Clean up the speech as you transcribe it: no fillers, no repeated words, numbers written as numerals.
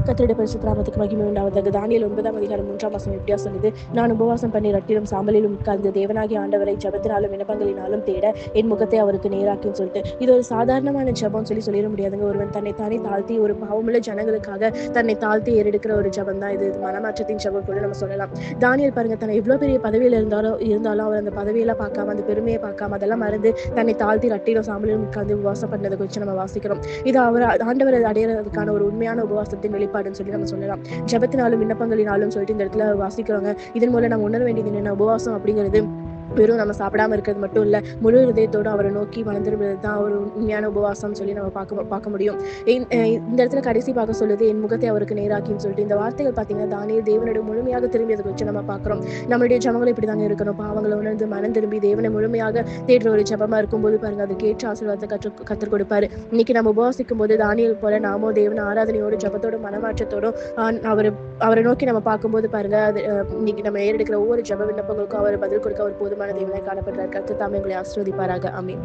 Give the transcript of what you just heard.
கர்த்தருடைய பரிசுத்த நாமத்துக்கு மகிமை உண்டாவதாக. தானியேல் 9:3 எப்படியா சொல்லுது, நான் உபவாசம் பண்ணி ரட்டிலும் சாம்பலிலும் உட்கார்ந்து தேவனாகிய ஆண்டவரை ஜெபத்தினாலும் விண்ணப்பங்களினாலும் தேட என் முகத்தை அவருக்கு நேராக்கின்னு சொல்லிட்டு, இது ஒரு சாதாரணமான ஜெபம் சொல்லிட முடியாதுங்க. ஒருவன் தன்னை தானே தாழ்த்தி ஒரு பாவமுள்ள ஜனங்களுக்காக தன்னை தாழ்த்தி ஏறெடுக்கிற ஒரு ஜெபம் தான் இது. மனமாற்றத்தின் ஜெபம் கூட நம்ம சொல்லலாம். தானியேல் பாருங்க, தன்னை எவ்வளவு பெரிய பதவியில இருந்தாலும் அவர் அந்த பதவியெல்லாம் பார்க்காம, அந்த பெருமையை பார்க்காம, அதெல்லாம் மறந்து தன்னை தாழ்த்தி ரட்டிலும் சாம்பலிலும் உட்கார்ந்து உபவாசம் பண்ணதை குறித்து நம்ம வாசிக்கிறோம். இது அவர் ஆண்டவரை அடையிறதுக்கான ஒரு உண்மையான உபவாசத்தின் வெளிப்பாடுன்னு சொல்லி நம்ம சொல்லலாம். ஜெபத்தினாலும் விண்ணப்பங்களினாலும் சொல்லிட்டு இந்த இடத்துல வாசிக்கிறோங்க. இதன் மூலம் நம்ம உணர வேண்டியது என்னென்ன, உபவாசம் அப்படிங்கிறது வெறும் நம்ம சாப்பிடாம இருக்கிறது மட்டும் இல்ல, முழு இதயத்தோடு அவரை நோக்கி வளர்ந்துருவது தான் ஒரு உண்மையான உபவாசம் சொல்லி நம்ம பார்க்க முடியும். இந்த இடத்துல கடைசி பார்க்க சொல்லுது, என் முகத்தை அவருக்கு நேராக்கின்னு சொல்லிட்டு. இந்த வார்த்தைகள் பார்த்தீங்கன்னா தானியேல் தேவனுடைய முழுமையாக திரும்பியதை வச்சு நம்ம பார்க்கிறோம். நம்மளுடைய ஜெபங்கள் இப்படிதாங்க இருக்கணும். பாவங்களை உணர்ந்து மனம் திரும்பி தேவனை முழுமையாக தேடுற ஒரு ஜெபமா இருக்கும்போது பாருங்க, அதுக்கு ஏற்ற ஆசீர்வாதத்தை கற்றுக் கொடுப்பாரு. இன்னைக்கு நம்ம உபவாசிக்கும் போது தானியேல் போல நாமோ தேவன ஆராதனையோடு ஜெபத்தோடும் மனமாற்றத்தோடும் அவரை நோக்கி நம்ம பார்க்கும்போது பாருங்க, அது இன்னைக்கு நம்ம ஏறெடுக்கிற ஒவ்வொரு ஜெப விண்ணப்பங்களுக்கும் அவர் பதில் கொடுக்க ஒரு போதுமான தேவனாய் காணப்படுறார். கர்த்தர் தாமே உங்களை ஆசீர்வதிப்பாராக. ஆமென்.